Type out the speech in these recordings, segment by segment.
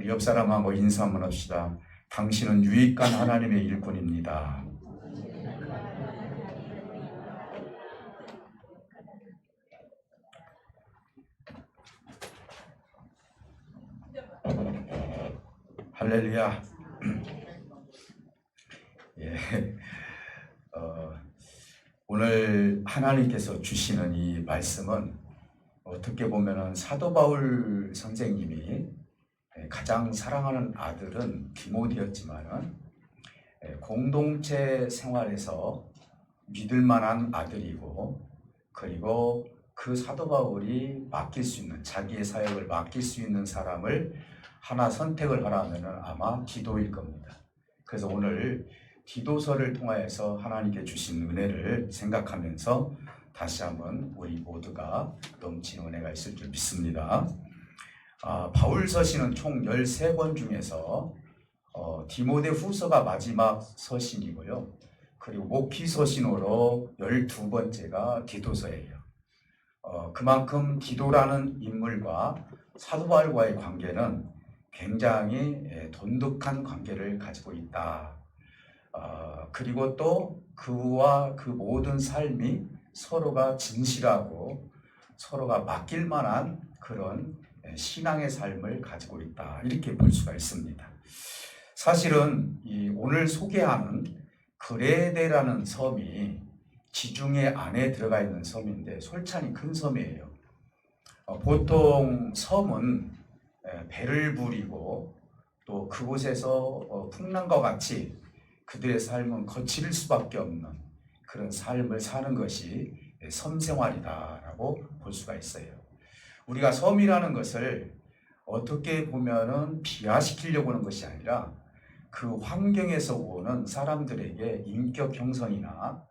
우리 옆 사람하고 인사 한번 합시다. 당신은 유익한 하나님의 일꾼입니다. 할렐루야. 예, 오늘 하나님께서 주시는 이 말씀은 어떻게 보면은 사도 바울 선생님이 가장 사랑하는 아들은 디모데였지만은 공동체 생활에서 믿을 만한 아들이고, 그리고 그 사도 바울이 맡길 수 있는, 자기의 사역을 맡길 수 있는 사람을 하나 선택을 하라면은 아마 디도일 겁니다. 그래서 오늘 디도서를 통하여서 하나님께 주신 은혜를 생각하면서 다시 한번 우리 모두가 넘치는 은혜가 있을 줄 믿습니다. 바울 서신은 총 13권 중에서 디모데 후서가 마지막 서신이고요. 그리고 목기 서신으로 12번째가 디도서예요. 그만큼 디도라는 인물과 사도 바울과의 관계는 굉장히 돈독한 관계를 가지고 있다. 그리고 또 그와 그 모든 삶이 서로가 진실하고 서로가 맡길 만한 그런 신앙의 삶을 가지고 있다. 이렇게 볼 수가 있습니다. 사실은 이 오늘 소개하는 그레데라는 섬이 지중해 안에 들어가 있는 섬인데 솔찬히 큰 섬이에요. 보통 섬은 배를 부리고 또 그곳에서 풍랑과 같이 그들의 삶은 거칠 수밖에 없는 그런 삶을 사는 것이 섬 생활이다라고 볼 수가 있어요. 우리가 섬이라는 것을 어떻게 보면은 비하시키려고 하는 것이 아니라 그 환경에서 오는 사람들에게 인격 형성이나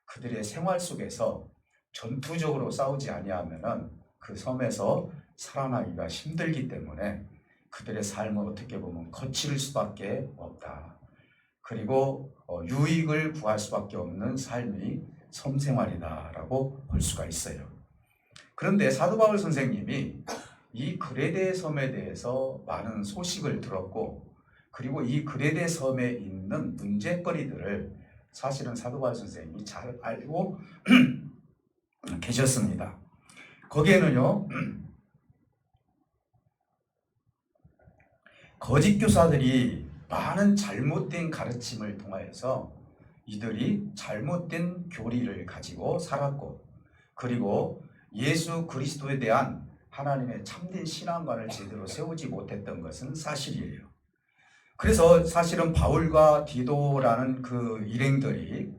그들의 생활 속에서 전투적으로 싸우지 아니하면은 그 섬에서 살아나기가 힘들기 때문에 그들의 삶은 어떻게 보면 거칠 수밖에 없다. 그리고 유익을 구할 수밖에 없는 삶이 섬 생활이다라고 볼 수가 있어요. 그런데 사도 바울 선생님이 이 그레데 섬에 대해서 많은 소식을 들었고, 그리고 이 그레데 섬에 있는 문제거리들을 사실은 사도 바울 선생님이 잘 알고 계셨습니다. 거기에는요, 거짓 교사들이 많은 잘못된 가르침을 통하여서 이들이 잘못된 교리를 가지고 살았고, 그리고 예수 그리스도에 대한 하나님의 참된 신앙관을 제대로 세우지 못했던 것은 사실이에요. 그래서 사실은 바울과 디도라는 그 일행들이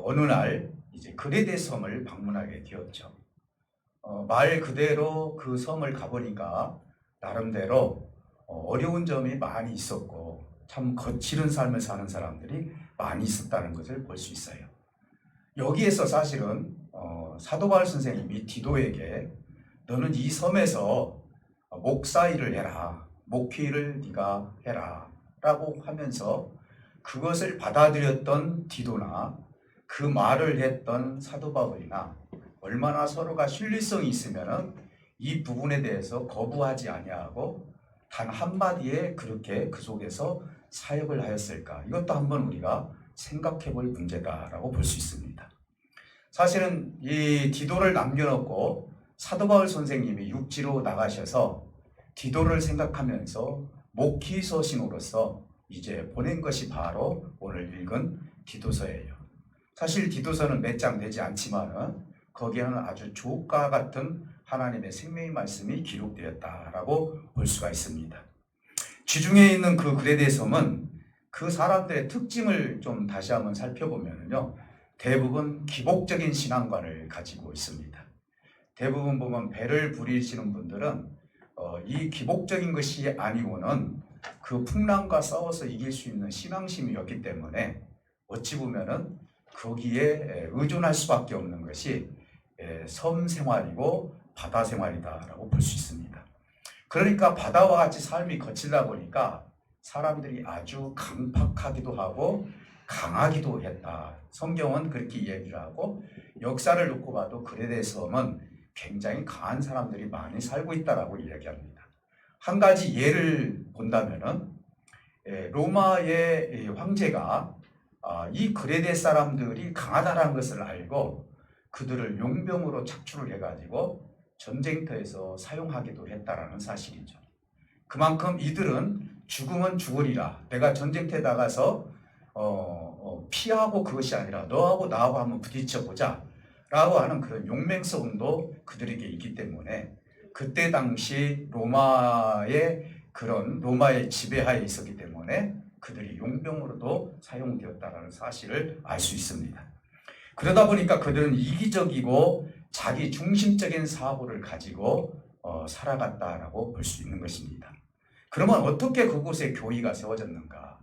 어느 날 이제 그레데 섬을 방문하게 되었죠. 말 그대로 그 섬을 가보니까 나름대로 어려운 점이 많이 있었고 참 거칠은 삶을 사는 사람들이 많이 있었다는 것을 볼 수 있어요. 여기에서 사실은 사도 바울 선생님이 디도에게 너는 이 섬에서 목사 일을 해라, 목회를 네가 해라 라고 하면서 그것을 받아들였던 디도나 그 말을 했던 사도 바울이나 얼마나 서로가 신뢰성이 있으면 이 부분에 대해서 거부하지 아니하고 단 한마디에 그렇게 그 속에서 사역을 하였을까? 이것도 한번 우리가 생각해 볼 문제다라고 볼 수 있습니다. 사실은 이 디도를 남겨놓고 사도 바울 선생님이 육지로 나가셔서 디도를 생각하면서 목기 서신으로서 이제 보낸 것이 바로 오늘 읽은 디도서예요. 사실 디도서는 몇 장 되지 않지만은 거기에는 아주 주옥과 같은 하나님의 생명의 말씀이 기록되었다라고 볼 수가 있습니다. 지중해에 있는 그 그레데 섬은 그 사람들의 특징을 좀 다시 한번 살펴보면요, 대부분 기복적인 신앙관을 가지고 있습니다. 대부분 보면 배를 부리시는 분들은 이 기복적인 것이 아니고는 그 풍랑과 싸워서 이길 수 있는 신앙심이었기 때문에 어찌 보면은 거기에 의존할 수밖에 없는 것이 섬 생활이고 바다 생활이다라고 볼 수 있습니다. 그러니까 바다와 같이 삶이 거칠다 보니까 사람들이 아주 강팍하기도 하고 강하기도 했다. 성경은 그렇게 이야기를 하고 역사를 놓고 봐도 그레데 섬은 굉장히 강한 사람들이 많이 살고 있다라고 이야기합니다. 한 가지 예를 본다면은 로마의 황제가 이 그레데 사람들이 강하다는 것을 알고 그들을 용병으로 착출을 해가지고 전쟁터에서 사용하기도 했다라는 사실이죠. 그만큼 이들은 죽으면 죽으리라. 내가 전쟁터에 나가서 피하고 그것이 아니라 너하고 나하고 한번 부딪혀보자 라고 하는 그런 용맹성도 그들에게 있기 때문에 그때 당시 로마의 지배하에 있었기 때문에 그들이 용병으로도 사용되었다는 사실을 알 수 있습니다. 그러다 보니까 그들은 이기적이고 자기 중심적인 사고를 가지고 살아갔다라고 볼 수 있는 것입니다. 그러면 어떻게 그곳에 교회가 세워졌는가?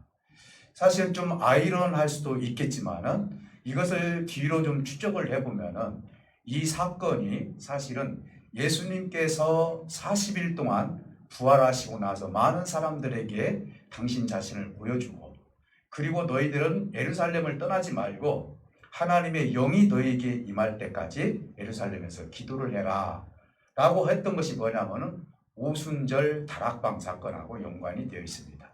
사실 좀 아이러니할 수도 있겠지만은 이것을 뒤로 좀 추적을 해보면은 이 사건이 사실은 예수님께서 40일 동안 부활하시고 나서 많은 사람들에게 당신 자신을 보여주고 그리고 너희들은 예루살렘을 떠나지 말고 하나님의 영이 너희에게 임할 때까지 예루살렘에서 기도를 해라 라고 했던 것이 뭐냐면은 오순절 다락방 사건하고 연관이 되어 있습니다.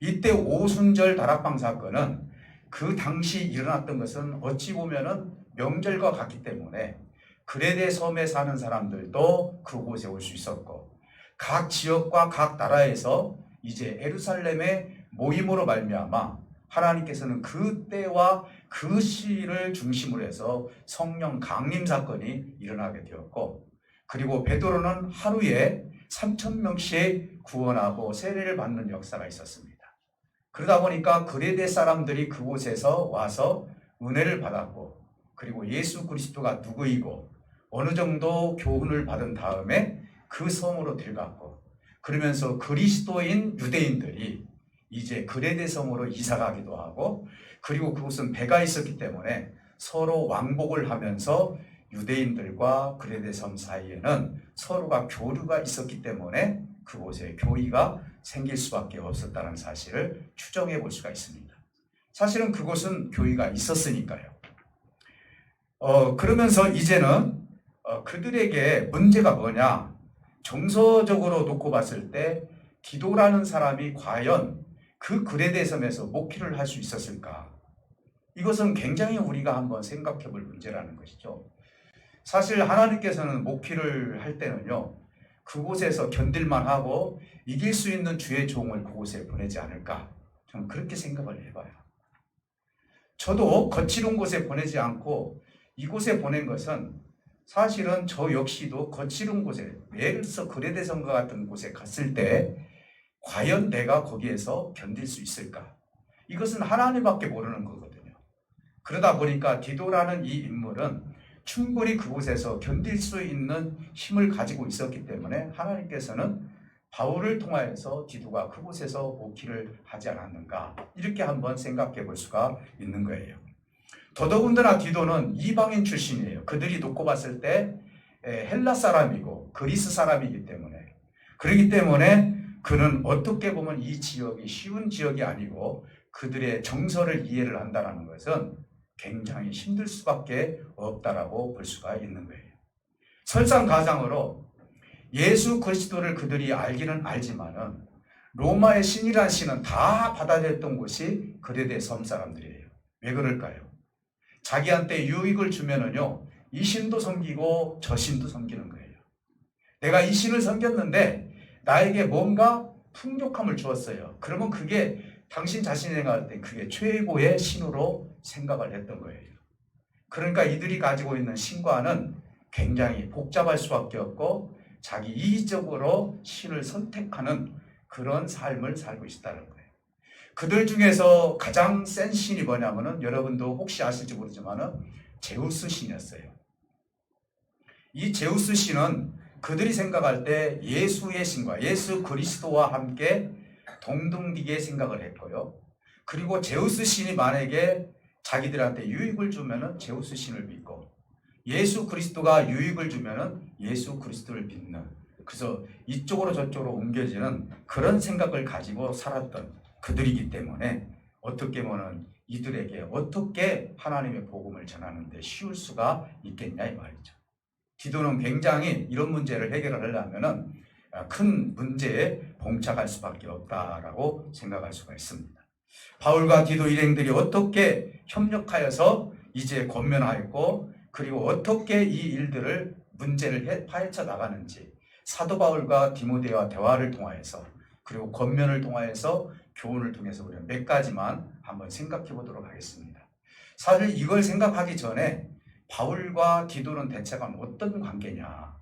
이때 오순절 다락방 사건은 그 당시 일어났던 것은 어찌 보면은 명절과 같기 때문에 그레데 섬에 사는 사람들도 그곳에 올 수 있었고 각 지역과 각 나라에서 이제 예루살렘의 모임으로 말미암아 하나님께서는 그 때와 그 시를 중심으로 해서 성령 강림 사건이 일어나게 되었고 그리고 베드로는 하루에 3,000명씩 구원하고 세례를 받는 역사가 있었습니다. 그러다 보니까 그레데 사람들이 그곳에서 와서 은혜를 받았고 그리고 예수 그리스도가 누구이고 어느 정도 교훈을 받은 다음에 그 성으로 들어갔고 그러면서 그리스도인 유대인들이 이제 그레데 성으로 이사가기도 하고 그리고 그곳은 배가 있었기 때문에 서로 왕복을 하면서 유대인들과 그레데 섬 사이에는 서로가 교류가 있었기 때문에 그곳에 교회가 생길 수밖에 없었다는 사실을 추정해 볼 수가 있습니다. 사실은 그곳은 교회가 있었으니까요. 그러면서 이제는 그들에게 문제가 뭐냐? 정서적으로 놓고 봤을 때 디도라는 사람이 과연 그 그레데 섬에서 목회를 할 수 있었을까? 이것은 굉장히 우리가 한번 생각해 볼 문제라는 것이죠. 사실 하나님께서는 목회를 할 때는요, 그곳에서 견딜만 하고 이길 수 있는 주의 종을 그곳에 보내지 않을까? 저는 그렇게 생각을 해봐요. 저도 거칠은 곳에 보내지 않고 이곳에 보낸 것은 사실은 저 역시도 거칠은 곳에, 예를 들어서 그레데 성과 같은 곳에 갔을 때 과연 내가 거기에서 견딜 수 있을까? 이것은 하나님밖에 모르는 거거든요. 그러다 보니까 디도라는 이 인물은 충분히 그곳에서 견딜 수 있는 힘을 가지고 있었기 때문에 하나님께서는 바울을 통하여서 디도가 그곳에서 목회를 하지 않았는가 이렇게 한번 생각해 볼 수가 있는 거예요. 더더군다나 디도는 이방인 출신이에요. 그들이 놓고 봤을 때 헬라 사람이고 그리스 사람이기 때문에 그렇기 때문에 그는 어떻게 보면 이 지역이 쉬운 지역이 아니고 그들의 정서를 이해를 한다는 것은 굉장히 힘들 수밖에 없다라고 볼 수가 있는 거예요. 설상가상으로 예수 그리스도를 그들이 알기는 알지만은 로마의 신이란 신은 다 받아들였던 곳이 그레데 섬 사람들이에요. 왜 그럴까요? 자기한테 유익을 주면은요, 이 신도 섬기고 저 신도 섬기는 거예요. 내가 이 신을 섬겼는데 나에게 뭔가 풍족함을 주었어요. 그러면 그게 당신 자신이 생각할 때 그게 최고의 신으로 생각을 했던 거예요. 그러니까 이들이 가지고 있는 신과는 굉장히 복잡할 수밖에 없고 자기 이기적으로 신을 선택하는 그런 삶을 살고 있다는 거예요. 그들 중에서 가장 센 신이 뭐냐면은 여러분도 혹시 아실지 모르지만은 제우스 신이었어요. 이 제우스 신은 그들이 생각할 때 예수의 신과 예수 그리스도와 함께 동등비게 생각을 했고요. 그리고 제우스 신이 만약에 자기들한테 유익을 주면은 제우스 신을 믿고 예수 그리스도가 유익을 주면은 예수 그리스도를 믿는 그래서 이쪽으로 저쪽으로 옮겨지는 그런 생각을 가지고 살았던 그들이기 때문에 어떻게 보면 이들에게 어떻게 하나님의 복음을 전하는데 쉬울 수가 있겠냐 이 말이죠. 디도는 굉장히 이런 문제를 해결을 하려면은 큰 문제에 봉착할 수밖에 없다라고 생각할 수가 있습니다. 바울과 디도 일행들이 어떻게 협력하여서 이제 권면하였고 그리고 어떻게 이 일들을 문제를 파헤쳐 나가는지 사도 바울과 디모데와 대화를 통하여서 그리고 권면을 통하여서 교훈을 통해서 우리는 몇 가지만 한번 생각해 보도록 하겠습니다. 사실 이걸 생각하기 전에 바울과 디도는 대체가 어떤 관계냐,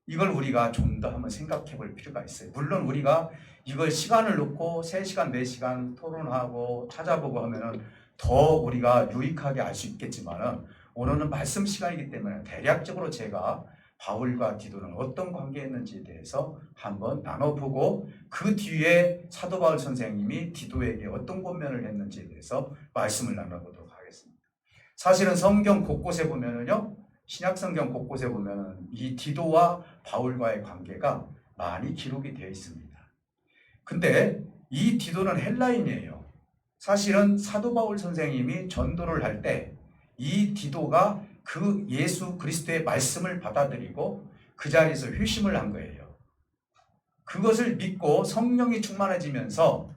이걸 우리가 좀 더 한번 생각해 볼 필요가 있어요. 물론 우리가 이걸 시간을 놓고 3시간, 4시간 토론하고 찾아보고 하면은 더 우리가 유익하게 알 수 있겠지만은 오늘은 말씀 시간이기 때문에 대략적으로 제가 바울과 디도는 어떤 관계였는지에 대해서 한번 나눠보고 그 뒤에 사도 바울 선생님이 디도에게 어떤 권면을 했는지에 대해서 말씀을 나눠보도록 하겠습니다. 사실은 성경 곳곳에 보면은요, 신약 성경 곳곳에 보면은 이 디도와 바울과의 관계가 많이 기록이 되어 있습니다. 근데 이 디도는 헬라인이에요. 사실은 사도 바울 선생님이 전도를 할 때 이 디도가 그 예수 그리스도의 말씀을 받아들이고 그 자리에서 회심을 한 거예요. 그것을 믿고 성령이 충만해지면서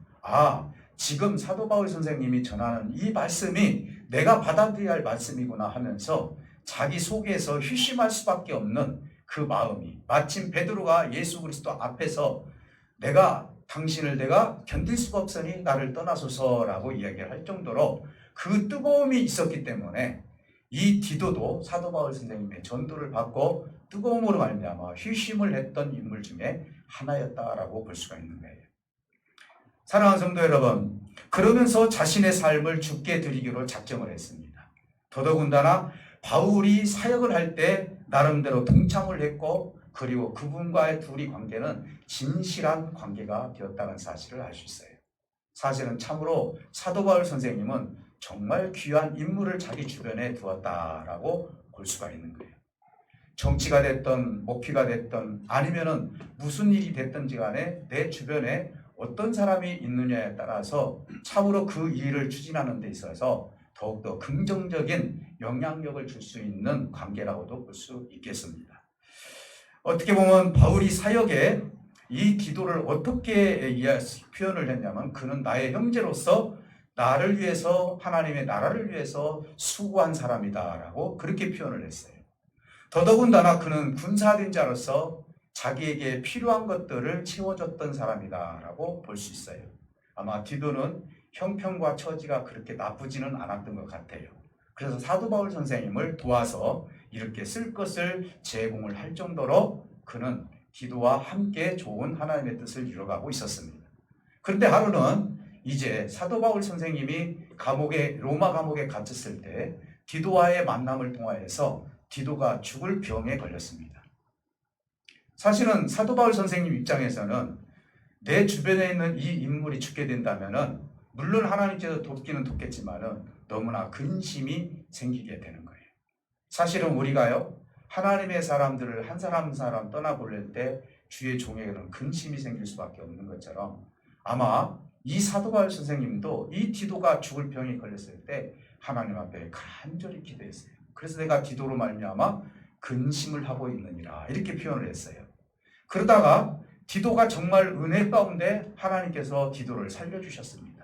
지금 사도 바울 선생님이 전하는 이 말씀이 내가 받아들여야 할 말씀이구나 하면서 자기 속에서 회심할 수밖에 없는 그 마음이, 마침 베드로가 예수 그리스도 앞에서 당신을 내가 견딜 수가 없으니 나를 떠나소서라고 이야기를 할 정도로 그 뜨거움이 있었기 때문에 이 디도도 사도 바울 선생님의 전도를 받고 뜨거움으로 말미암아 회심을 했던 인물 중에 하나였다라고 볼 수가 있는 거예요. 사랑하는 성도 여러분, 그러면서 자신의 삶을 주께 드리기로 작정을 했습니다. 더더군다나 바울이 사역을 할 때 나름대로 동참을 했고 그리고 그분과의 둘이 관계는 진실한 관계가 되었다는 사실을 알 수 있어요. 사실은 참으로 사도 바울 선생님은 정말 귀한 인물을 자기 주변에 두었다라고 볼 수가 있는 거예요. 정치가 됐던 목회가 됐던 아니면은 무슨 일이 됐든지 간에 내 주변에 어떤 사람이 있느냐에 따라서 참으로 그 일을 추진하는 데 있어서 더욱더 긍정적인 영향력을 줄 수 있는 관계라고도 볼 수 있겠습니다. 어떻게 보면 바울이 사역에 이 디도를 어떻게 표현을 했냐면 그는 나의 형제로서 나를 위해서 하나님의 나라를 위해서 수고한 사람이다라고 그렇게 표현을 했어요. 더더군다나 그는 군사된 자로서 자기에게 필요한 것들을 채워줬던 사람이다라고 볼 수 있어요. 아마 디도는 형편과 처지가 그렇게 나쁘지는 않았던 것 같아요. 그래서 사도 바울 선생님을 도와서 이렇게 쓸 것을 제공을 할 정도로 그는 디도와 함께 좋은 하나님의 뜻을 이뤄가고 있었습니다. 그런데 하루는 이제 사도 바울 선생님이 로마 감옥에 갇혔을 때 디도와의 만남을 통하여서 디도가 죽을 병에 걸렸습니다. 사실은 사도 바울 선생님 입장에서는 내 주변에 있는 이 인물이 죽게 된다면은 물론 하나님께서 돕기는 돕겠지만은 너무나 근심이 생기게 되는 거예요. 사실은 우리가요, 하나님의 사람들을 한 사람 한 사람 떠나보낼 때 주의 종에게는 근심이 생길 수밖에 없는 것처럼 아마 이 사도 바울 선생님도 이 디도가 죽을 병에 걸렸을 때 하나님 앞에 간절히 기도했어요. 그래서 내가 디도로 말미암아 근심을 하고 있느니라 이렇게 표현을 했어요. 그러다가 디도가 정말 은혜 가운데 하나님께서 디도를 살려주셨습니다.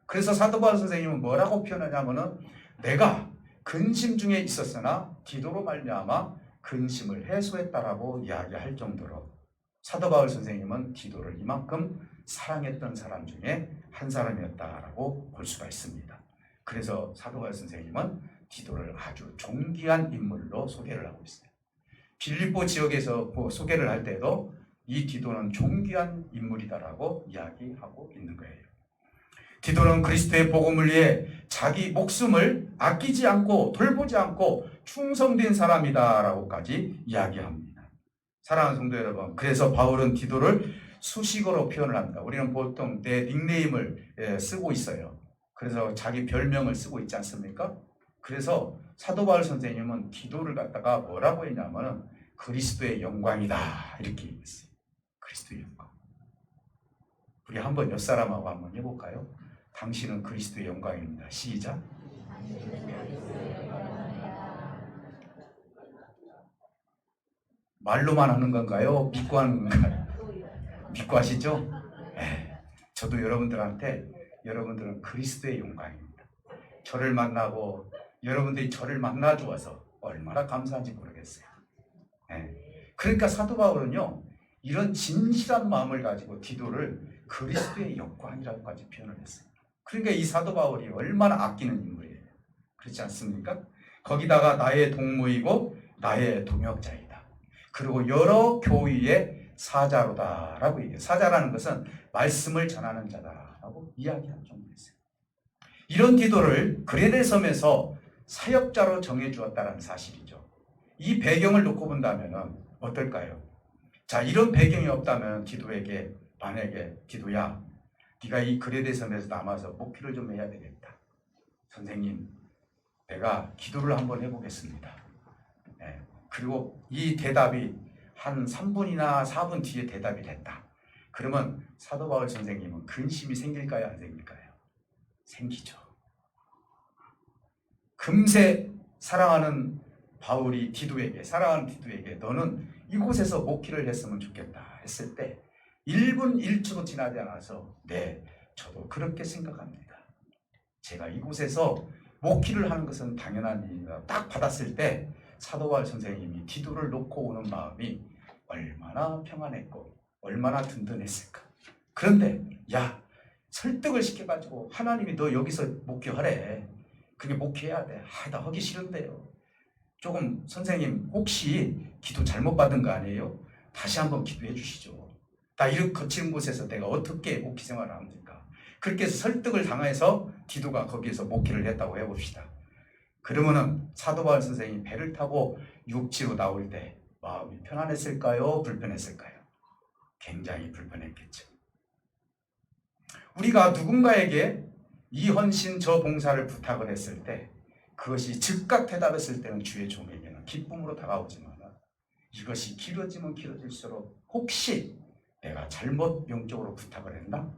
그래서 사도 바울 선생님은 뭐라고 표현하냐면은 내가 근심 중에 있었으나 디도로 말미암아 근심을 해소했다라고 이야기할 정도로 사도 바울 선생님은 디도를 이만큼 사랑했던 사람 중에 한 사람이었다라고 볼 수가 있습니다. 그래서 사도 바울 선생님은 디도를 아주 존귀한 인물로 소개를 하고 있어요. 빌립보 지역에서 소개를 할 때도 이 디도는 존귀한 인물이다라고 이야기하고 있는 거예요. 디도는 그리스도의 복음을 위해 자기 목숨을 아끼지 않고 돌보지 않고 충성된 사람이다라고까지 이야기합니다. 사랑하는 성도 여러분, 그래서 바울은 디도를 수식어로 표현을 합니다. 우리는 보통 내 닉네임을 쓰고 있어요. 그래서 자기 별명을 쓰고 있지 않습니까? 그래서 사도 바울 선생님은 디도를 갖다가 뭐라고 했냐면은 그리스도의 영광이다 이렇게 얘기했어요. 그리스도의 영광. 우리 한번 옆 사람하고 한번 해볼까요? 당신은 그리스도의 영광입니다. 시작. 말로만 하는 건가요? 믿고 하는 건가요? 믿고 하시죠? 저도 여러분들한테 여러분들은 그리스도의 영광입니다. 저를 만나고 여러분들이 저를 만나 주어서 얼마나 감사한지 모르겠어요. 그러니까 사도 바울은요, 이런 진실한 마음을 가지고 디도를 그리스도의 영광이라고까지 표현을 했어요. 그러니까 이 사도 바울이 얼마나 아끼는 인물이에요. 그렇지 않습니까? 거기다가 나의 동무이고 나의 동역자이다. 그리고 여러 교회의 사자로다라고 얘기해요. 사자라는 것은 말씀을 전하는 자다라고 이야기할 정도였어요. 이런 디도를 그레데 섬에서 사역자로 정해주었다는 사실이죠. 이 배경을 놓고 본다면 어떨까요? 자, 이런 배경이 없다면 디도에게 만약에 디도야, 네가 이 그레데 섬에서 남아서 목회를 좀 해야 되겠다. 선생님, 내가 기도를 한번 해보겠습니다. 그리고 이 대답이 한 3분이나 4분 뒤에 대답이 됐다. 그러면 사도 바울 선생님은 근심이 생길까요? 안 생길까요? 생기죠. 금세 사랑하는 사랑하는 디도에게 너는 이곳에서 목회를 했으면 좋겠다 했을 때 1분 1초도 지나지 않아서 네, 저도 그렇게 생각합니다. 제가 이곳에서 목회를 하는 것은 당연한 일이다 딱 받았을 때 사도 바울 선생님이 디도를 놓고 오는 마음이 얼마나 평안했고 얼마나 든든했을까. 그런데 야, 설득을 시켜가지고 하나님이 너 여기서 목회하래. 그게 목회해야 돼. 나 하기 싫은데요. 조금 선생님 혹시 기도 잘못 받은 거 아니에요? 다시 한번 기도해 주시죠. 나 이렇게 거친 곳에서 내가 어떻게 목회 생활을 합니까? 그렇게 해서 설득을 당해서 디도가 거기에서 목회를 했다고 해봅시다. 그러면은 사도 바울 선생님이 배를 타고 육지로 나올 때 마음이 편안했을까요? 불편했을까요? 굉장히 불편했겠죠. 우리가 누군가에게 이 헌신 저 봉사를 부탁을 했을 때 그것이 즉각 대답했을 때는 주의 종에게는 기쁨으로 다가오지만 이것이 길어지면 길어질수록 혹시 내가 잘못 영적으로 부탁을 했나?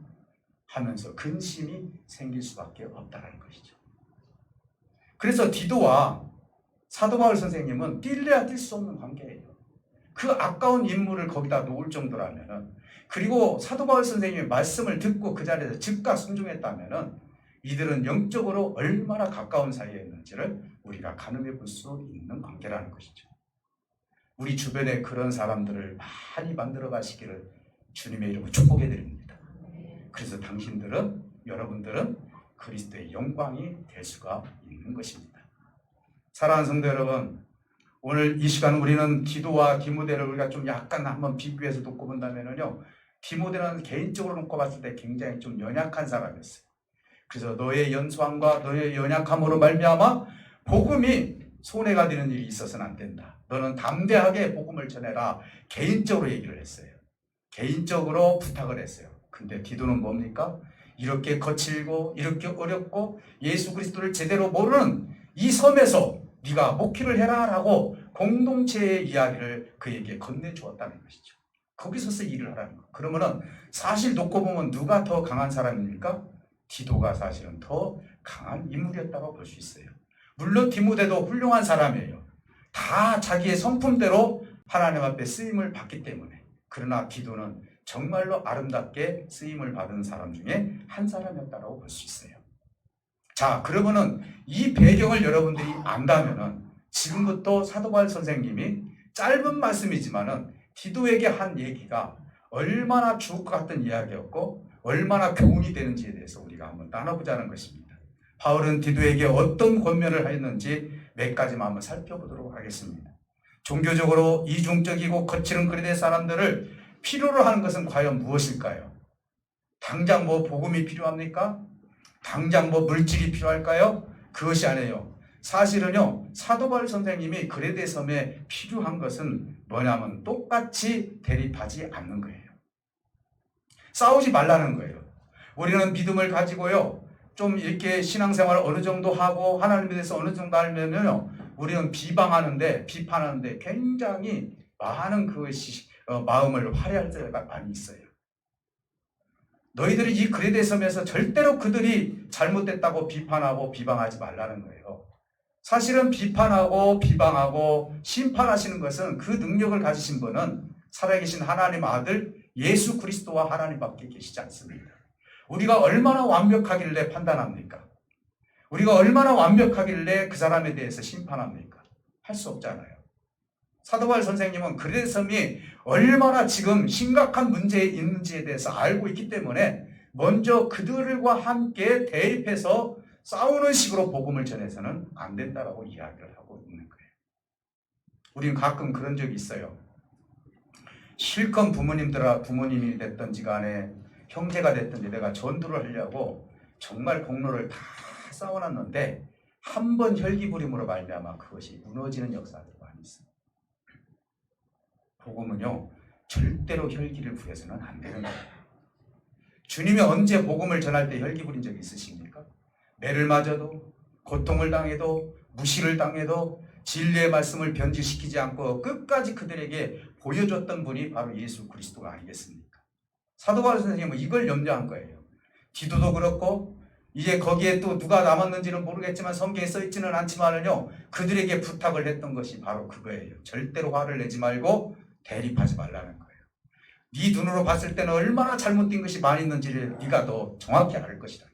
하면서 근심이 생길 수밖에 없다는 것이죠. 그래서 디도와 사도 바울 선생님은 뛸래야 뛸 수 없는 관계예요. 그 아까운 인물을 거기다 놓을 정도라면은, 그리고 사도 바울 선생님의 말씀을 듣고 그 자리에서 즉각 순종했다면은 이들은 영적으로 얼마나 가까운 사이에 있는지를 우리가 가늠해 볼 수 있는 관계라는 것이죠. 우리 주변에 그런 사람들을 많이 만들어 가시기를 주님의 이름으로 축복해 드립니다. 그래서 여러분들은 그리스도의 영광이 될 수가 있는 것입니다. 사랑하는 성도 여러분, 오늘 이 시간 우리는 디도와 디모데를 우리가 좀 약간 한번 비교해서 놓고 본다면요, 디모데는 개인적으로 놓고 봤을 때 굉장히 좀 연약한 사람이었어요. 그래서 너의 연소함과 너의 연약함으로 말미암아 복음이 손해가 되는 일이 있어서는 안 된다. 너는 담대하게 복음을 전해라. 개인적으로 얘기를 했어요. 개인적으로 부탁을 했어요. 근데 디도는 뭡니까? 이렇게 거칠고 이렇게 어렵고 예수 그리스도를 제대로 모르는 이 섬에서 네가 목회를 해라 라고 공동체의 이야기를 그에게 건네주었다는 것이죠. 거기서서 일을 하라는 거. 그러면은 사실 놓고 보면 누가 더 강한 사람입니까? 디도가 사실은 더 강한 인물이었다고 볼 수 있어요. 물론 디모데도 훌륭한 사람이에요. 다 자기의 성품대로 하나님 앞에 쓰임을 받기 때문에. 그러나 디도는 정말로 아름답게 쓰임을 받은 사람 중에 한 사람이었다고 볼 수 있어요. 자, 그러면은 이 배경을 여러분들이 안다면은 지금부터 사도 바울 선생님이 짧은 말씀이지만은 디도에게 한 얘기가 얼마나 주옥 같은 이야기였고 얼마나 교훈이 되는지에 대해서 우리가 한번 나눠보자는 것입니다. 바울은 디도에게 어떤 권면을 했는지 몇 가지만 한번 살펴보도록 하겠습니다. 종교적으로 이중적이고 거칠은 그레데 사람들을 필요로 하는 것은 과연 무엇일까요? 당장 복음이 필요합니까? 당장 물질이 필요할까요? 그것이 아니에요. 사실은요, 사도 바울 선생님이 그레데 섬에 필요한 것은 뭐냐면 똑같이 대립하지 않는 거예요. 싸우지 말라는 거예요. 우리는 믿음을 가지고요, 좀 이렇게 신앙생활을 어느 정도 하고 하나님에 대해서 어느 정도 알면요, 우리는 비판하는데 굉장히 많은 그것이 마음을 활용할 때가 많이 있어요. 너희들이 이 그레데 섬에서 절대로 그들이 잘못됐다고 비판하고 비방하지 말라는 거예요. 사실은 비판하고 비방하고 심판하시는 것은 그 능력을 가지신 분은 살아계신 하나님 아들 예수 그리스도와 하나님밖에 계시지 않습니다. 우리가 얼마나 완벽하길래 판단합니까? 우리가 얼마나 완벽하길래 그 사람에 대해서 심판합니까? 할 수 없잖아요. 사도 바울 선생님은 그레데 섬이 얼마나 지금 심각한 문제에 있는지에 대해서 알고 있기 때문에 먼저 그들과 함께 대립해서 싸우는 식으로 복음을 전해서는 안 된다라고 이야기를 하고 있는 거예요. 우리는 가끔 그런 적이 있어요. 실컷 부모님이 됐든지 간에 형제가 됐든지 내가 전도를 하려고 정말 공로를 다 쌓아놨는데 한 번 혈기부림으로 말미암아 그것이 무너지는 역사들이 많이 있어요. 복음은요 절대로 혈기를 부려서는 안 되는 거예요. 주님이 언제 복음을 전할 때 혈기 부린 적이 있으십니까? 매를 맞아도 고통을 당해도 무시를 당해도 진리의 말씀을 변질시키지 않고 끝까지 그들에게 보여줬던 분이 바로 예수 그리스도가 아니겠습니까? 사도 바울 선생님은 이걸 염려한 거예요. 디도도 그렇고 이제 거기에 또 누가 남았는지는 모르겠지만 성경에 써있지는 않지만은요 그들에게 부탁을 했던 것이 바로 그거예요. 절대로 화를 내지 말고 대립하지 말라는 거예요. 네 눈으로 봤을 때는 얼마나 잘못된 것이 많이 있는지를 네가 더 정확히 알 것이다.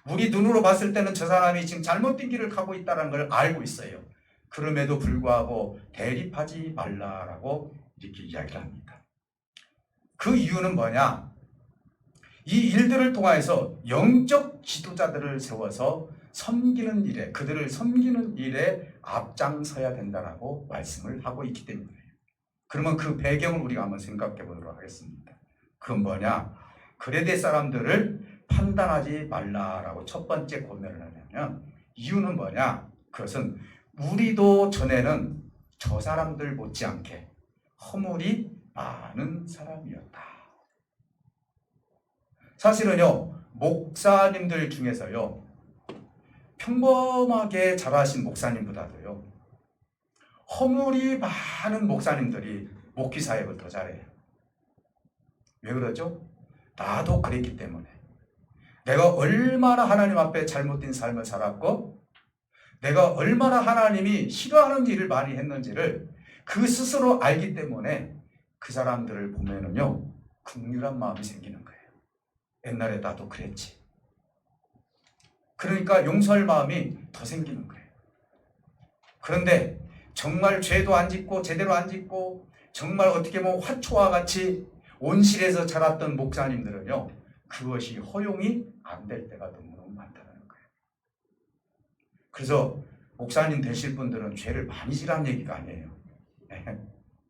우리 눈으로 봤을 때는 저 사람이 지금 잘못된 길을 가고 있다는 걸 알고 있어요. 그럼에도 불구하고 대립하지 말라라고 이렇게 이야기를 합니다. 그 이유는 뭐냐? 이 일들을 통해서 영적 지도자들을 세워서 섬기는 일에, 그들을 섬기는 일에 앞장서야 된다라고 말씀을 하고 있기 때문이에요. 그러면 그 배경을 우리가 한번 생각해 보도록 하겠습니다. 그건 뭐냐? 그레데 사람들을 판단하지 말라라고 첫 번째 권면을 하냐면 이유는 뭐냐? 그것은 우리도 전에는 저 사람들 못지않게 허물이 많은 사람이었다. 사실은요, 목사님들 중에서요, 평범하게 잘하신 목사님보다도요, 허물이 많은 목사님들이 목회 사역을 더 잘해요. 왜 그러죠? 나도 그랬기 때문에. 내가 얼마나 하나님 앞에 잘못된 삶을 살았고, 내가 얼마나 하나님이 싫어하는 일을 많이 했는지를 그 스스로 알기 때문에 그 사람들을 보면은요, 긍휼한 마음이 생기는 거예요. 옛날에 나도 그랬지. 그러니까 용서할 마음이 더 생기는 거예요. 그런데 정말 죄도 안 짓고 제대로 안 짓고 정말 어떻게 보면 화초와 같이 온실에서 자랐던 목사님들은요, 그것이 허용이 안 될 때가 너무너무 많다는 거예요. 그래서 목사님 되실 분들은 죄를 많이 지라는 얘기가 아니에요.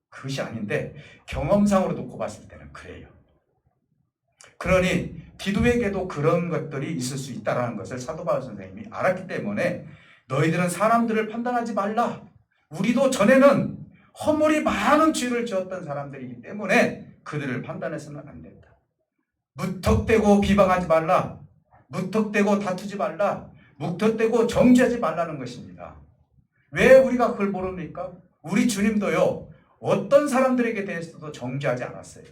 그것이 아닌데 경험상으로 놓고 봤을 때는 그래요. 그러니 디도에게도 그런 것들이 있을 수 있다는 것을 사도 바울 선생님이 알았기 때문에 너희들은 사람들을 판단하지 말라. 우리도 전에는 허물이 많은 죄를 지었던 사람들이기 때문에 그들을 판단해서는 안 된다. 무턱대고 비방하지 말라. 무턱대고 다투지 말라. 무턱대고 정죄하지 말라는 것입니다. 왜 우리가 그걸 모릅니까? 우리 주님도요, 어떤 사람들에게 대해서도 정죄하지 않았어요.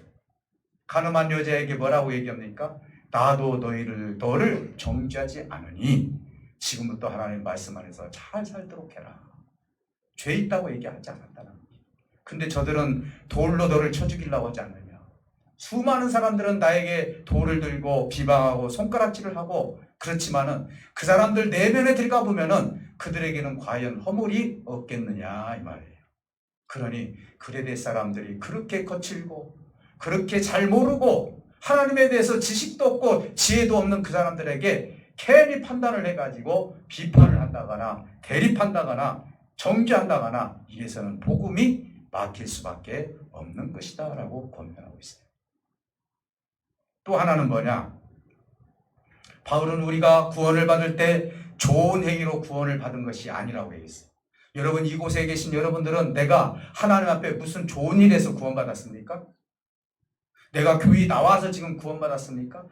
가늠한 여자에게 뭐라고 얘기합니까? 나도 너를 정죄하지 않으니 지금부터 하나님 말씀 안에서 잘 살도록 해라. 죄 있다고 얘기하지 않았다는 거예요. 근데 저들은 돌로 너를 쳐 죽이려고 하지 않느냐. 수많은 사람들은 나에게 돌을 들고 비방하고 손가락질을 하고 그렇지만은 그 사람들 내면에 들어가 보면은 그들에게는 과연 허물이 없겠느냐 이 말이에요. 그러니 그레데 사람들이 그렇게 거칠고 그렇게 잘 모르고 하나님에 대해서 지식도 없고 지혜도 없는 그 사람들에게 괜히 판단을 해가지고 비판을 한다거나 대립한다거나 정죄한다거나 이래서는 복음이 막힐 수밖에 없는 것이다 라고 권면하고 있어요. 또 하나는 뭐냐? 바울은 우리가 구원을 받을 때 좋은 행위로 구원을 받은 것이 아니라고 얘기했어요. 여러분 이곳에 계신 여러분들은 내가 하나님 앞에 무슨 좋은 일에서 구원받았습니까? 내가 교회 나와서 지금 구원받았습니까?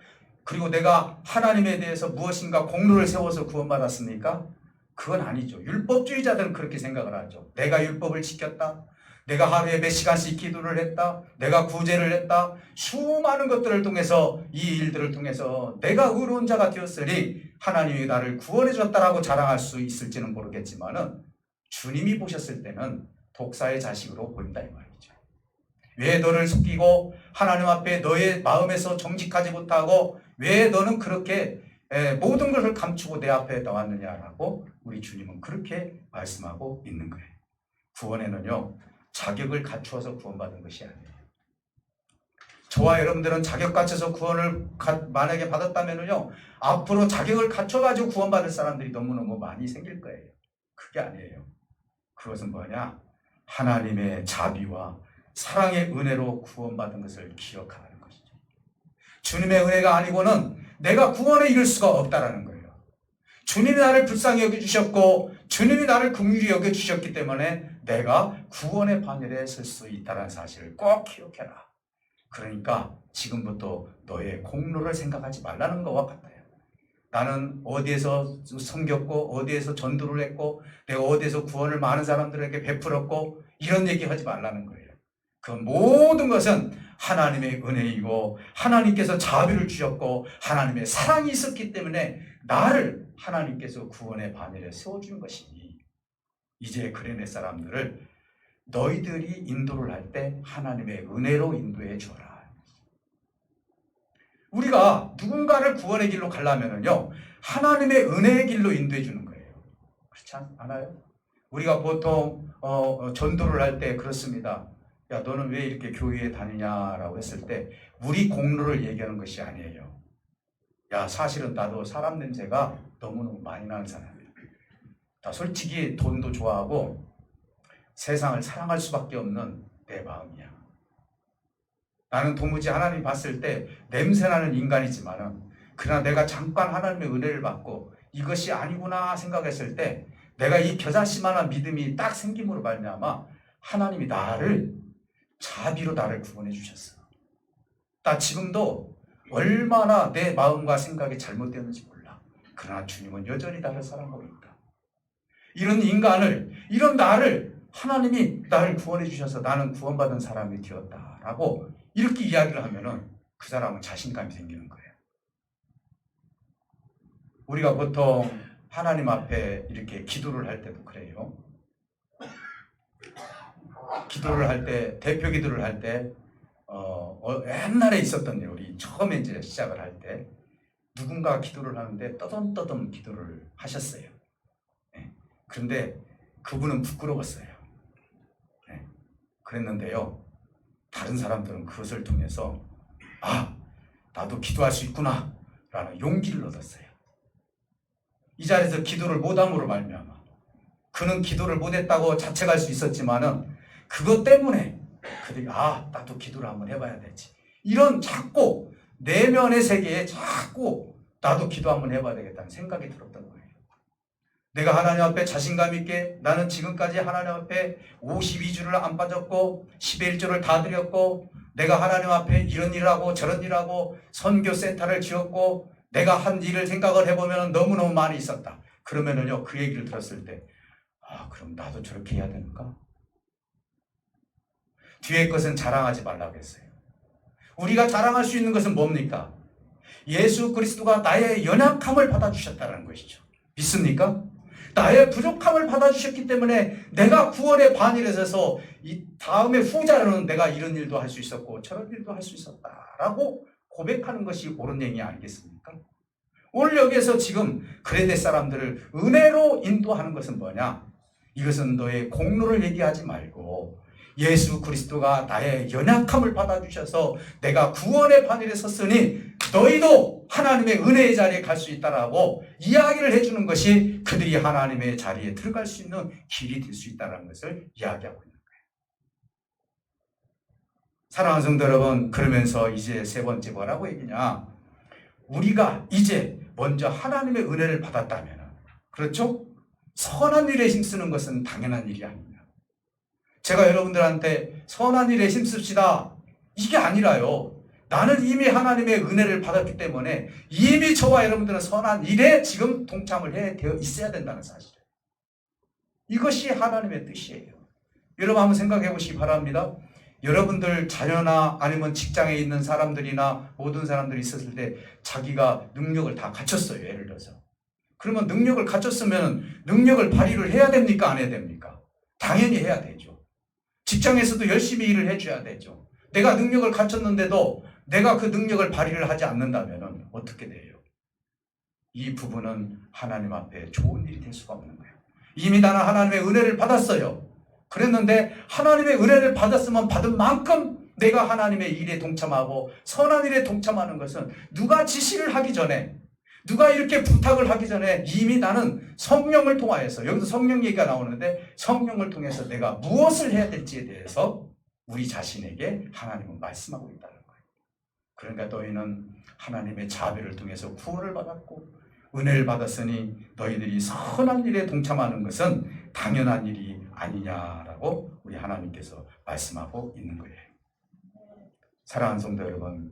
그리고 내가 하나님에 대해서 무엇인가 공로를 세워서 구원받았습니까? 그건 아니죠. 율법주의자들은 그렇게 생각을 하죠. 내가 율법을 지켰다. 내가 하루에 몇 시간씩 기도를 했다. 내가 구제를 했다. 수많은 것들을 통해서 이 일들을 통해서 내가 의로운 자가 되었으니 하나님이 나를 구원해 줬다라고 자랑할 수 있을지는 모르겠지만은 주님이 보셨을 때는 독사의 자식으로 보인다 이 말이죠. 왜 너를 속이고 하나님 앞에 너의 마음에서 정직하지 못하고 왜 너는 그렇게 모든 것을 감추고 내 앞에 나왔느냐라고 우리 주님은 그렇게 말씀하고 있는 거예요. 구원에는요, 자격을 갖추어서 구원받은 것이 아니에요. 저와 여러분들은 자격 갖춰서 구원을 만약에 받았다면요, 앞으로 자격을 갖춰가지고 구원받을 사람들이 너무너무 많이 생길 거예요. 그게 아니에요. 그것은 뭐냐? 하나님의 자비와 사랑의 은혜로 구원받은 것을 기억하는 것이죠. 주님의 은혜가 아니고는 내가 구원에 이를 수가 없다라는 거예요. 주님이 나를 불쌍히 여겨주셨고 주님이 나를 긍휼히 여겨주셨기 때문에 내가 구원의 반열에 설 수 있다는 사실을 꼭 기억해라. 그러니까 지금부터 너의 공로를 생각하지 말라는 것과 같아요. 나는 어디에서 섬겼고 어디에서 전도를 했고 내가 어디에서 구원을 많은 사람들에게 베풀었고 이런 얘기하지 말라는 거예요. 그 모든 것은 하나님의 은혜이고 하나님께서 자비를 주셨고 하나님의 사랑이 있었기 때문에 나를 하나님께서 구원의 반열에 세워준 것이니 이제 그레네 사람들을 너희들이 인도를 할 때 하나님의 은혜로 인도해 주어라. 우리가 누군가를 구원의 길로 가려면요, 하나님의 은혜의 길로 인도해 주는 거예요. 그렇지 않아요? 우리가 보통 전도를 할 때 그렇습니다. 야, 너는 왜 이렇게 교회에 다니냐라고 했을 때 우리 공로를 얘기하는 것이 아니에요. 야, 사실은 나도 사람 냄새가 너무너무 많이 나는 사람이에요. 나 솔직히 돈도 좋아하고 세상을 사랑할 수밖에 없는 내 마음이야. 나는 도무지 하나님 봤을 때 냄새나는 인간이지만은 그러나 내가 잠깐 하나님의 은혜를 받고 이것이 아니구나 생각했을 때 내가 이 겨자씨만한 믿음이 딱 생김으로 말미암아 하나님이 나를 자비로 나를 구원해 주셨어. 나 지금도 얼마나 내 마음과 생각이 잘못되었는지 몰라. 그러나 주님은 여전히 나를 사랑하고 있다. 이런 인간을, 이런 나를 하나님이 나를 구원해 주셔서 나는 구원받은 사람이 되었다라고 이렇게 이야기를 하면은 그 사람은 자신감이 생기는 거예요. 우리가 보통 하나님 앞에 이렇게 기도를 할 때도 그래요. 기도를 할 때, 대표 기도를 할 때, 옛날에 있었던 일, 우리 처음에 이제 시작을 할 때, 누군가 기도를 하는데 떠듬떠듬 기도를 하셨어요. 네. 그런데 그분은 부끄러웠어요. 네. 그랬는데요, 다른 사람들은 그것을 통해서, 아, 나도 기도할 수 있구나, 라는 용기를 얻었어요. 이 자리에서 기도를 못함으로 말미암아, 그는 기도를 못했다고 자책할 수 있었지만은, 그것 때문에 그들이 나도 기도를 한번 해봐야 되지. 이런 자꾸 내면의 세계에 자꾸 나도 기도 한번 해봐야 되겠다는 생각이 들었던 거예요. 내가 하나님 앞에 자신감 있게 나는 지금까지 하나님 앞에 52주를 안 빠졌고 11조를 다 드렸고 내가 하나님 앞에 이런 일을 하고 저런 일을 하고 선교센터를 지었고 내가 한 일을 생각을 해보면 너무너무 많이 있었다. 그러면은요, 그 얘기를 들었을 때 그럼 나도 저렇게 해야 되는가? 뒤에 것은 자랑하지 말라고 했어요. 우리가 자랑할 수 있는 것은 뭡니까? 예수 그리스도가 나의 연약함을 받아주셨다는 것이죠. 믿습니까? 나의 부족함을 받아주셨기 때문에 내가 구원의 반열에 서서 이 다음에 후자로는 내가 이런 일도 할 수 있었고 저런 일도 할 수 있었다라고 고백하는 것이 옳은 얘기 아니겠습니까? 오늘 여기에서 지금 그레네 사람들을 은혜로 인도하는 것은 뭐냐? 이것은 너의 공로를 얘기하지 말고 예수 그리스도가 나의 연약함을 받아주셔서 내가 구원의 반열에 섰으니 너희도 하나님의 은혜의 자리에 갈 수 있다라고 이야기를 해주는 것이 그들이 하나님의 자리에 들어갈 수 있는 길이 될 수 있다는 것을 이야기하고 있는 거예요. 사랑하는 성도 여러분, 그러면서 이제 세 번째 뭐라고 얘기냐? 우리가 이제 먼저 하나님의 은혜를 받았다면, 그렇죠? 선한 일에 힘쓰는 것은 당연한 일이 아닙니다. 제가 여러분들한테 선한 일에 힘씁시다, 이게 아니라요. 나는 이미 하나님의 은혜를 받았기 때문에 이미 저와 여러분들은 선한 일에 지금 동참을 해 되어 있어야 된다는 사실. 이것이 하나님의 뜻이에요. 여러분 한번 생각해 보시기 바랍니다. 여러분들 자녀나 아니면 직장에 있는 사람들이나 모든 사람들이 있었을 때 자기가 능력을 다 갖췄어요. 예를 들어서. 그러면 능력을 갖췄으면 능력을 발휘를 해야 됩니까? 안 해야 됩니까? 당연히 해야 되죠. 직장에서도 열심히 일을 해줘야 되죠. 내가 능력을 갖췄는데도 내가 그 능력을 발휘를 하지 않는다면 어떻게 돼요? 이 부분은 하나님 앞에 좋은 일이 될 수가 없는 거예요. 이미 나는 하나님의 은혜를 받았어요. 그랬는데 하나님의 은혜를 받았으면 받은 만큼 내가 하나님의 일에 동참하고 선한 일에 동참하는 것은 누가 지시를 하기 전에, 누가 이렇게 부탁을 하기 전에 이미 나는 성령을 통하여서, 여기서 성령 얘기가 나오는데 성령을 통해서 내가 무엇을 해야 될지에 대해서 우리 자신에게 하나님은 말씀하고 있다는 거예요. 그러니까 너희는 하나님의 자비를 통해서 구원을 받았고 은혜를 받았으니 너희들이 선한 일에 동참하는 것은 당연한 일이 아니냐라고 우리 하나님께서 말씀하고 있는 거예요. 사랑하는 성도 여러분,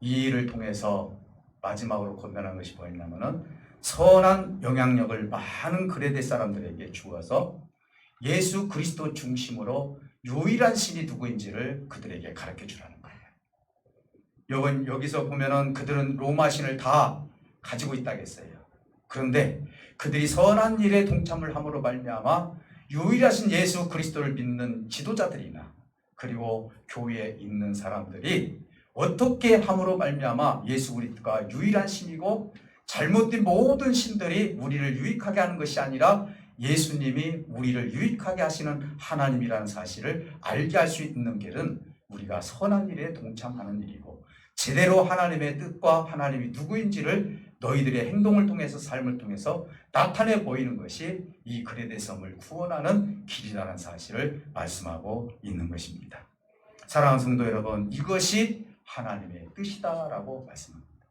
이 일을 통해서 마지막으로 권면한 것이 뭐였냐면은 선한 영향력을 많은 그레데 사람들에게 주어서 예수 그리스도 중심으로 유일한 신이 누구인지를 그들에게 가르쳐 주라는 거예요. 여기서 보면은 그들은 로마 신을 다 가지고 있다겠어요. 그런데 그들이 선한 일에 동참을 함으로 말미암아 유일하신 예수 그리스도를 믿는 지도자들이나 그리고 교회에 있는 사람들이 어떻게 함으로 말미암아 예수 그리스도가 유일한 신이고 잘못된 모든 신들이 우리를 유익하게 하는 것이 아니라 예수님이 우리를 유익하게 하시는 하나님이라는 사실을 알게 할 수 있는 길은 우리가 선한 일에 동참하는 일이고 제대로 하나님의 뜻과 하나님이 누구인지를 너희들의 행동을 통해서 삶을 통해서 나타내 보이는 것이 이 그레데 섬을 구원하는 길이라는 사실을 말씀하고 있는 것입니다. 사랑하는 성도 여러분, 이것이 하나님의 뜻이다라고 말씀합니다.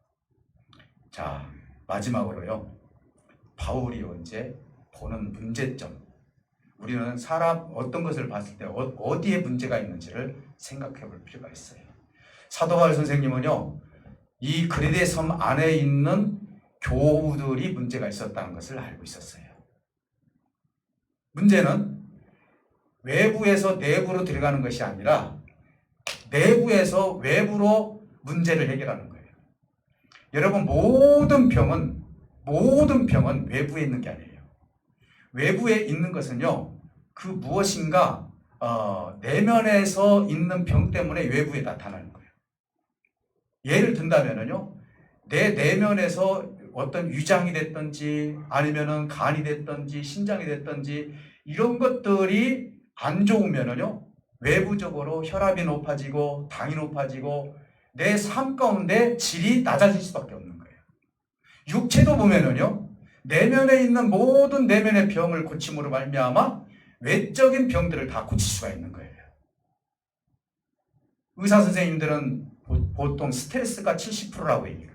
자, 마지막으로요. 바울이 언제 보는 문제점. 우리는 사람 어떤 것을 봤을 때 어디에 문제가 있는지를 생각해 볼 필요가 있어요. 사도 바울 선생님은요, 이 그레데 섬 안에 있는 교우들이 문제가 있었다는 것을 알고 있었어요. 문제는 외부에서 내부로 들어가는 것이 아니라 내부에서 외부로 문제를 해결하는 거예요. 여러분, 모든 병은 외부에 있는 게 아니에요. 외부에 있는 것은요, 그 무엇인가 내면에서 있는 병 때문에 외부에 나타나는 거예요. 예를 든다면요, 내 내면에서 어떤 위장이 됐든지 아니면은 간이 됐든지 신장이 됐든지 이런 것들이 안 좋으면은요, 외부적으로 혈압이 높아지고 당이 높아지고 내 삶 가운데 질이 낮아질 수밖에 없는 거예요. 육체도 보면은요, 내면에 있는 모든 내면의 병을 고침으로 말미암아 외적인 병들을 다 고칠 수가 있는 거예요. 의사 선생님들은 보통 스트레스가 70%라고 얘기해요.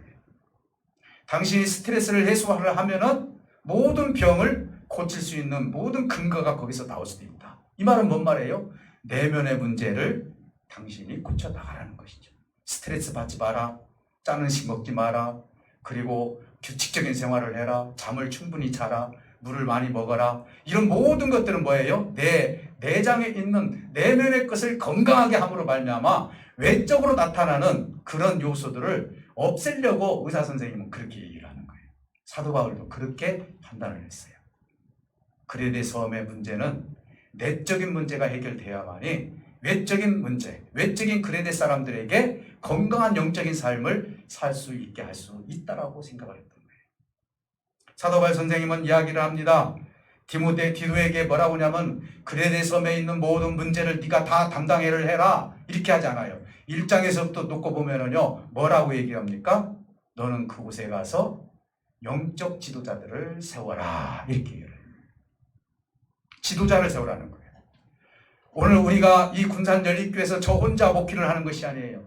당신이 스트레스를 해소를 하면은 모든 병을 고칠 수 있는 모든 근거가 거기서 나올 수도 있다. 이 말은 뭔 말이에요? 내면의 문제를 당신이 고쳐나가라는 것이죠. 스트레스 받지 마라. 짜는 식 먹지 마라. 그리고 규칙적인 생활을 해라. 잠을 충분히 자라. 물을 많이 먹어라. 이런 모든 것들은 뭐예요? 내 내장에 있는 내면의 것을 건강하게 함으로 말미암아 외적으로 나타나는 그런 요소들을 없애려고 의사 선생님은 그렇게 얘기를 하는 거예요. 사도 바울도 그렇게 판단을 했어요. 그레데 섬의 문제는 내적인 문제가 해결되어야만이 외적인 문제, 외적인 그레데 사람들에게 건강한 영적인 삶을 살 수 있게 할 수 있다라고 생각을 했던 거예요. 사도 바울 선생님은 이야기를 합니다. 디도에게 뭐라고 하냐면 그레데 섬에 있는 모든 문제를 네가 다 담당해를 해라 이렇게 하지 않아요. 1장에서부터 놓고 보면은요, 뭐라고 얘기합니까? 너는 그곳에 가서 영적 지도자들을 세워라 이렇게 얘기해요. 지도자를 세우라는 거예요. 오늘 우리가 이 군산연립교회에서 저 혼자 목회를 하는 것이 아니에요.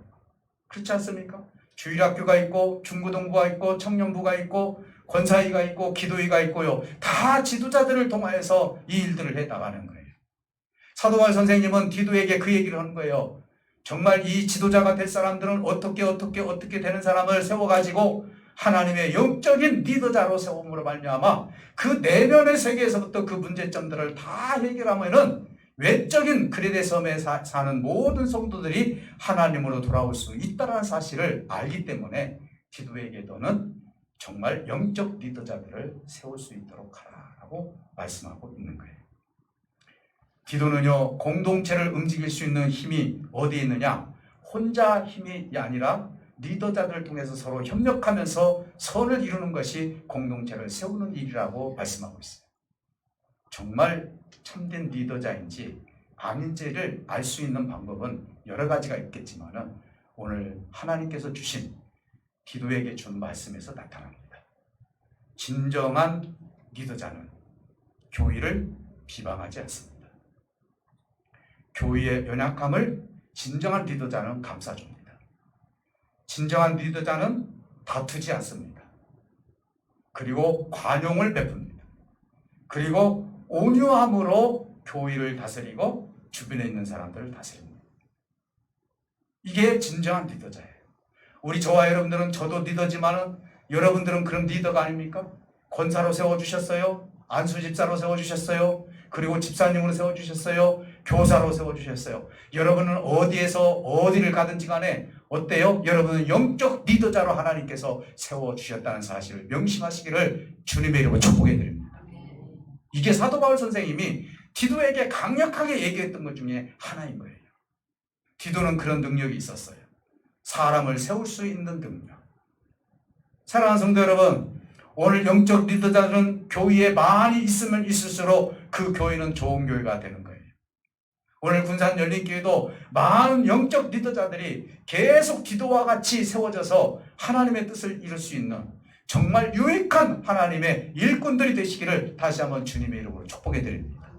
그렇지 않습니까? 주일학교가 있고 중고등부가 있고 청년부가 있고 권사위가 있고 기도위가 있고요. 다 지도자들을 통하여서 이 일들을 해나가는 거예요. 사도 바울 선생님은 디도에게 그 얘기를 하는 거예요. 정말 이 지도자가 될 사람들은 어떻게 되는 사람을 세워가지고 하나님의 영적인 리더자로 세움으로 말미암아 그 내면의 세계에서부터 그 문제점들을 다 해결하면은 외적인 그레데 섬에 사는 모든 성도들이 하나님으로 돌아올 수 있다는 사실을 알기 때문에 디도에게도는 정말 영적 리더자들을 세울 수 있도록 하라라고 말씀하고 있는 거예요. 기도는요, 공동체를 움직일 수 있는 힘이 어디에 있느냐? 혼자 힘이 아니라 리더자들을 통해서 서로 협력하면서 선을 이루는 것이 공동체를 세우는 일이라고 말씀하고 있어요. 정말 참된 리더자인지 아닌지를 알 수 있는 방법은 여러 가지가 있겠지만 오늘 하나님께서 주신 기도에게 준 말씀에서 나타납니다. 진정한 리더자는 교회를 비방하지 않습니다. 교회의 연약함을 진정한 리더자는 감싸줍니다. 진정한 리더자는 다투지 않습니다. 그리고 관용을 베풉니다. 그리고 온유함으로 교회를 다스리고 주변에 있는 사람들을 다스립니다. 이게 진정한 리더자예요. 저와 여러분들은, 저도 리더지만 여러분들은 그런 리더가 아닙니까? 권사로 세워주셨어요. 안수 집사로 세워주셨어요. 그리고 집사님으로 세워주셨어요. 교사로 세워주셨어요. 여러분은 어디에서 어디를 가든지 간에 어때요? 여러분은 영적 리더자로 하나님께서 세워주셨다는 사실을 명심하시기를 주님의 이름으로 축복해 드립니다. 이게 사도 바울 선생님이 디도에게 강력하게 얘기했던 것 중에 하나인 거예요. 디도는 그런 능력이 있었어요. 사람을 세울 수 있는 능력. 사랑하는 성도 여러분, 오늘 영적 리더자들은 교회에 많이 있으면 있을수록 그 교회는 좋은 교회가 되는 거예요. 오늘 군산 열린교회도 많은 영적 리더자들이 계속 기도와 같이 세워져서 하나님의 뜻을 이룰 수 있는 정말 유익한 하나님의 일꾼들이 되시기를 다시 한번 주님의 이름으로 축복해 드립니다.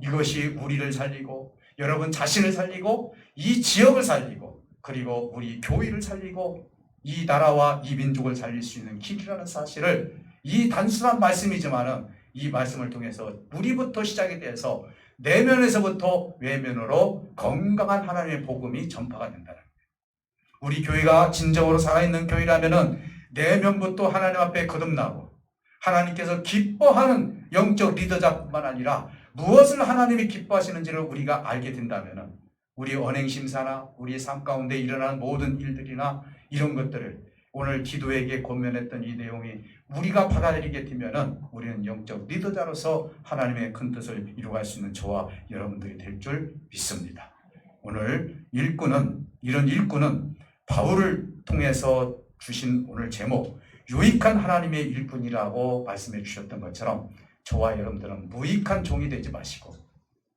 이것이 우리를 살리고 여러분 자신을 살리고 이 지역을 살리고 그리고 우리 교회를 살리고 이 나라와 이 민족을 살릴 수 있는 길이라는 사실을 이 단순한 말씀이지만은 이 말씀을 통해서 우리부터 시작이 돼서 내면에서부터 외면으로 건강한 하나님의 복음이 전파가 된다는 거예요. 우리 교회가 진정으로 살아있는 교회라면은 내면부터 하나님 앞에 거듭나고 하나님께서 기뻐하는 영적 리더자뿐만 아니라 무엇을 하나님이 기뻐하시는지를 우리가 알게 된다면은 우리 언행심사나 우리 삶 가운데 일어나는 모든 일들이나 이런 것들을 오늘 기도에게 권면했던 이 내용이 우리가 받아들이게 되면은 우리는 영적 리더자로서 하나님의 큰 뜻을 이루어갈 수 있는 저와 여러분들이 될 줄 믿습니다. 오늘 이런 일꾼은 바울을 통해서 주신 오늘 제목 유익한 하나님의 일꾼이라고 말씀해 주셨던 것처럼 저와 여러분들은 무익한 종이 되지 마시고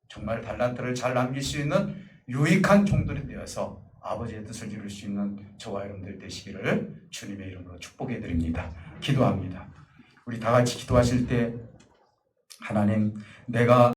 정말 달란트를 잘 남길 수 있는 유익한 종들이 되어서 아버지의 뜻을 이룰 수 있는 저와 여러분들 되시기를 주님의 이름으로 축복해 드립니다. 기도합니다. 우리 다 같이 기도하실 때 하나님, 내가